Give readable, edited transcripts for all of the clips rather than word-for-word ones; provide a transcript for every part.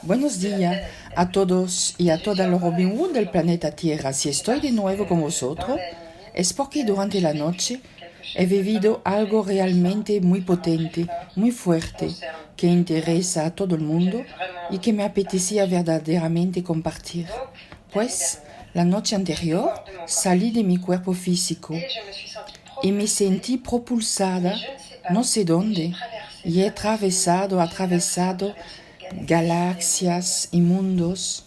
Buenos días a todos y a toda los Robin Hood del planeta Tierra. Si estoy de nuevo con vosotros, es porque durante la noche he vivido algo realmente muy potente, muy fuerte, que interesa a todo el mundo y que me apetecía verdaderamente compartir. Pues, la noche anterior salí de mi cuerpo físico y me sentí propulsada, no sé dónde, y he atravesado galaxias y mundos,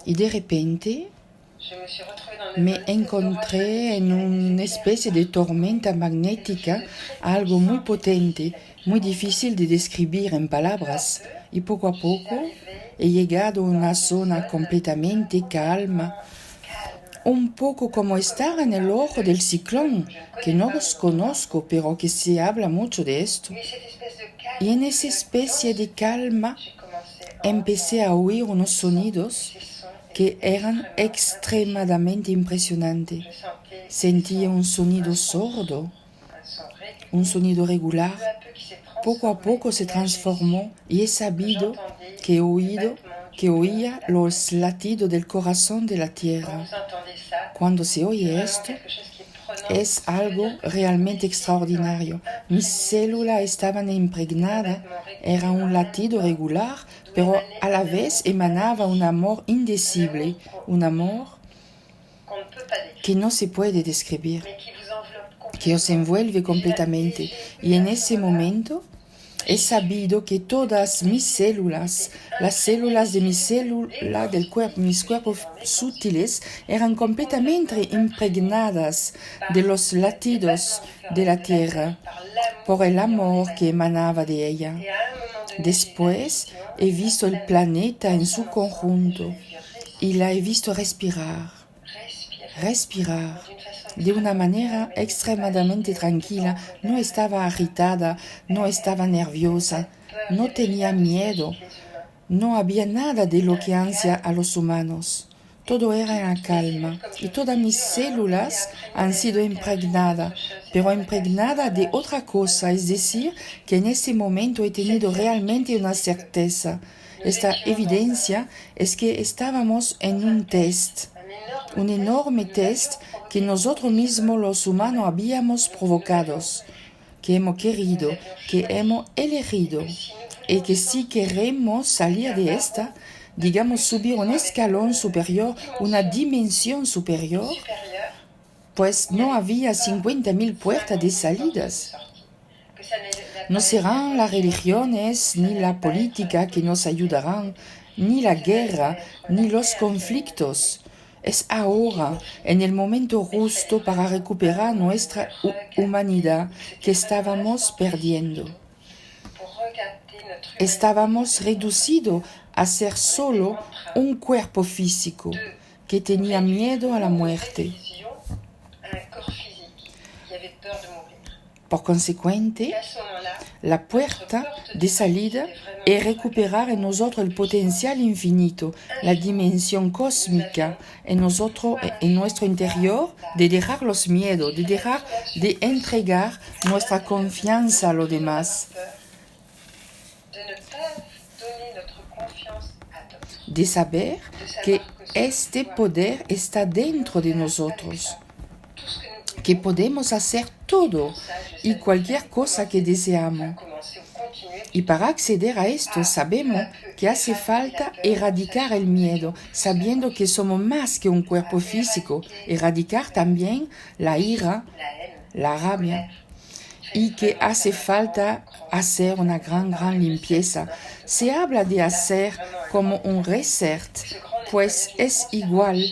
y de repente me encontré en una especie de tormenta magnética, algo muy potente, muy difícil de describir en palabras, y poco a poco he llegado a una zona completamente calma, un poco como estar en el ojo del ciclón, que no los conozco, pero que se habla mucho de esto. Y en esa especie de calma empecé a oír unos sonidos que eran extremadamente impresionantes. Sentía un sonido sordo, un sonido regular. Poco a poco se transformó y he sabido que oía los latidos del corazón de la tierra. Cuando se oye esto, es algo realmente extraordinario. Mis células estaban impregnadas, era un latido regular, pero a la vez emanaba un amor indecible, un amor que no se puede describir, que os envuelve completamente. Y en ese momento he sabido que todas mis células, las células de mis cuerpos sutiles, eran completamente impregnadas de los latidos de la tierra, por el amor que emanaba de ella. Después he visto el planeta en su conjunto y la he visto respirar de una manera extremadamente tranquila. No estaba agitada, no estaba nerviosa, no tenía miedo, no había nada de lo que ansia a los humanos. Todo era en calma y todas mis células han sido impregnadas, pero impregnadas de otra cosa, es decir, que en ese momento he tenido realmente una certeza. Esta evidencia es que estábamos en un test, un enorme test que nosotros mismos los humanos habíamos provocado, que hemos querido, que hemos elegido, y que si queremos salir de esta, digamos subir un escalón superior, una dimensión superior, pues no había 50.000 puertas de salidas. No serán las religiones ni la política que nos ayudarán, ni la guerra, ni los conflictos. Es ahora, en el momento justo para recuperar nuestra humanidad que estábamos perdiendo. Estábamos reducidos a ser solo un cuerpo físico que tenía miedo a la muerte. Por consiguiente, la puerta de salida es recuperar en nosotros el potencial infinito, la dimensión cósmica en nosotros, en nuestro interior, de dejar los miedos, de entregar nuestra confianza a los demás, de saber que este poder está dentro de nosotros, que podemos hacer todo y cualquier cosa que deseamos. Y para acceder a esto sabemos que hace falta erradicar el miedo, sabiendo que somos más que un cuerpo físico, erradicar también la ira, la rabia, y que hace falta hacer una gran limpieza. Se habla de hacer como un reset, pues es igual.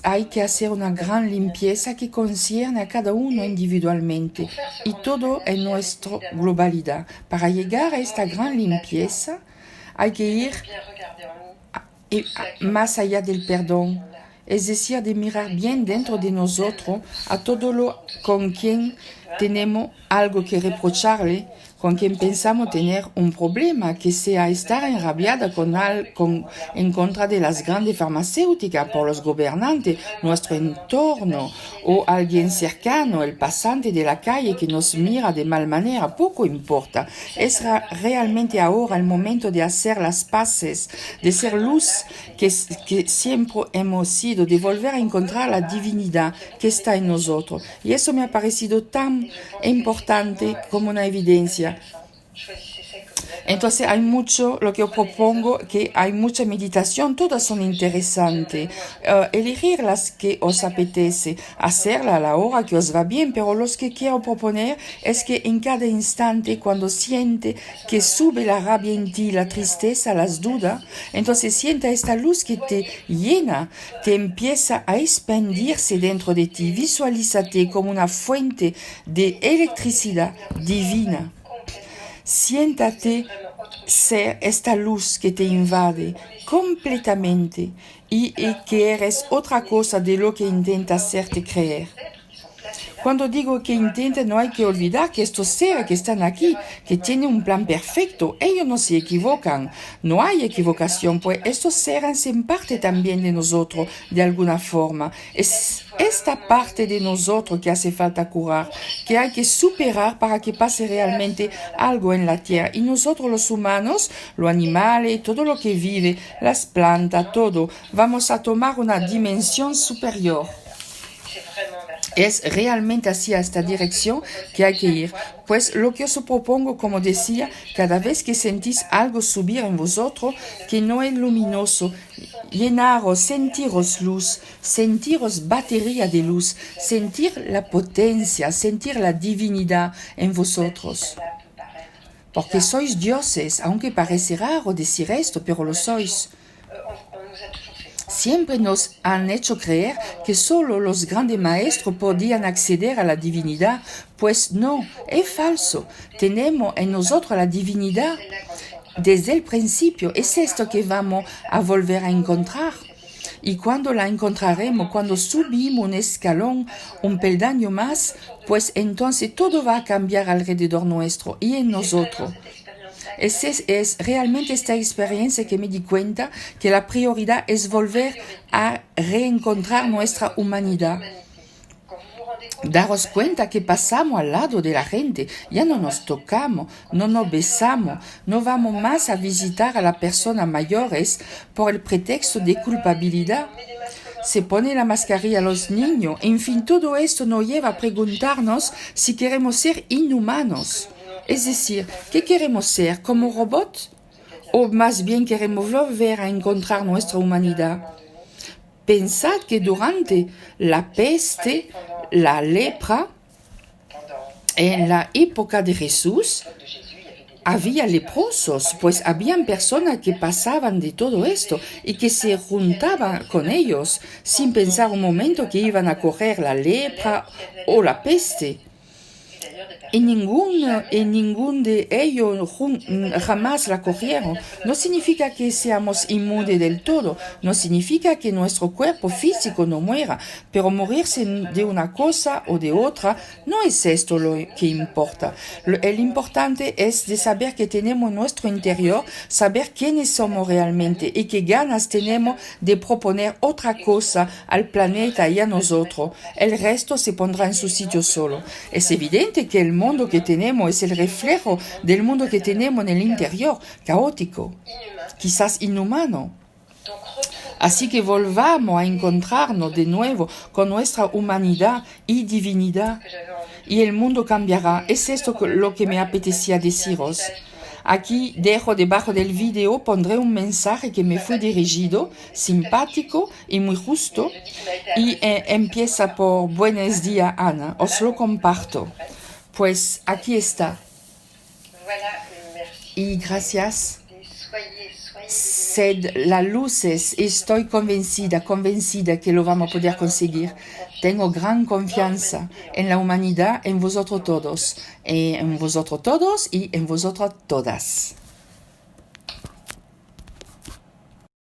Hay que hacer una gran limpieza que concierne a cada uno individualmente y todo en nuestra globalidad. Para llegar a esta gran limpieza hay que ir más allá del perdón, es decir, de mirar bien dentro de nosotros a todo lo con quien tenemos algo que reprocharle, con quien pensamos tener un problema, que sea estar enrabiada en contra de las grandes farmacéuticas, por los gobernantes, nuestro entorno, o alguien cercano, el pasante de la calle que nos mira de mal manera, poco importa. Es realmente ahora el momento de hacer las paces, de ser luz que siempre hemos sido, de volver a encontrar la divinidad que está en nosotros. Y eso me ha parecido tan importante como una evidencia. Entonces hay mucho, lo que yo propongo, que hay mucha meditación, todas son interesantes. Elegir las que os apetece, hacerla a la hora que os va bien, pero lo que quiero proponer es que en cada instante, cuando siente que sube la rabia en ti, la tristeza, las dudas, entonces sienta esta luz que te llena, que empieza a expandirse dentro de ti. Visualízate como una fuente de electricidad divina. Siéntate ser esta luz que te invade completamente y que eres otra cosa de lo que intenta hacerte creer. Cuando digo que intenta, no hay que olvidar que estos seres que están aquí, que tienen un plan perfecto, ellos no se equivocan, no hay equivocación, pues estos seres hacen parte también de nosotros de alguna forma. Es esta parte de nosotros que hace falta curar, que hay que superar para que pase realmente algo en la tierra. Y nosotros los humanos, los animales, todo lo que vive, las plantas, todo, vamos a tomar una dimensión superior. Es realmente hacia esta dirección que hay que ir. Pues lo que os propongo, como decía, cada vez que sentís algo subir en vosotros, que no es luminoso, llenaros, sentiros luz, sentiros batería de luz, sentir la potencia, sentir la divinidad en vosotros. Porque sois dioses, aunque parece raro decir esto, pero lo sois. Siempre nos han hecho creer que solo los grandes maestros podían acceder a la divinidad. Pues no, es falso. Tenemos en nosotros la divinidad desde el principio. Es esto que vamos a volver a encontrar. Y cuando la encontraremos, cuando subimos un escalón, un peldaño más, pues entonces todo va a cambiar alrededor nuestro y en nosotros. Es realmente esta experiencia que me di cuenta que la prioridad es volver a reencontrar nuestra humanidad. Daros cuenta que pasamos al lado de la gente, ya no nos tocamos, no nos besamos, no vamos más a visitar a las personas mayores por el pretexto de culpabilidad. Se pone la mascarilla a los niños, en fin, todo esto nos lleva a preguntarnos si queremos ser inhumanos. Es decir, ¿qué queremos ser? ¿Como robots? ¿O más bien queremos volver a encontrar nuestra humanidad? Pensad que durante la peste, la lepra, en la época de Jesús, había leprosos, pues habían personas que pasaban de todo esto y que se juntaban con ellos sin pensar un momento que iban a coger la lepra o la peste. Y ningún de ellos jamás la cogieron. No significa que seamos inmunes del todo, no significa que nuestro cuerpo físico no muera, pero morirse de una cosa o de otra no es esto lo que importa. El importante es de saber que tenemos en nuestro interior, saber quiénes somos realmente y qué ganas tenemos de proponer otra cosa al planeta y a nosotros. El resto se pondrá en su sitio solo. Es evidente que el mundo que tenemos es el reflejo del mundo que tenemos en el interior, caótico, quizás inhumano. Así que volvamos a encontrarnos de nuevo con nuestra humanidad y divinidad y el mundo cambiará. Es esto lo que me apetecía deciros. Aquí dejo debajo del video, pondré un mensaje que me fue dirigido, simpático y muy justo, y empieza por buenos días, Ana. Os lo comparto. Pues aquí está. Y gracias. Sed las luces. Estoy convencida que lo vamos a poder conseguir. Tengo gran confianza en la humanidad, en vosotros todos y en vosotras todas.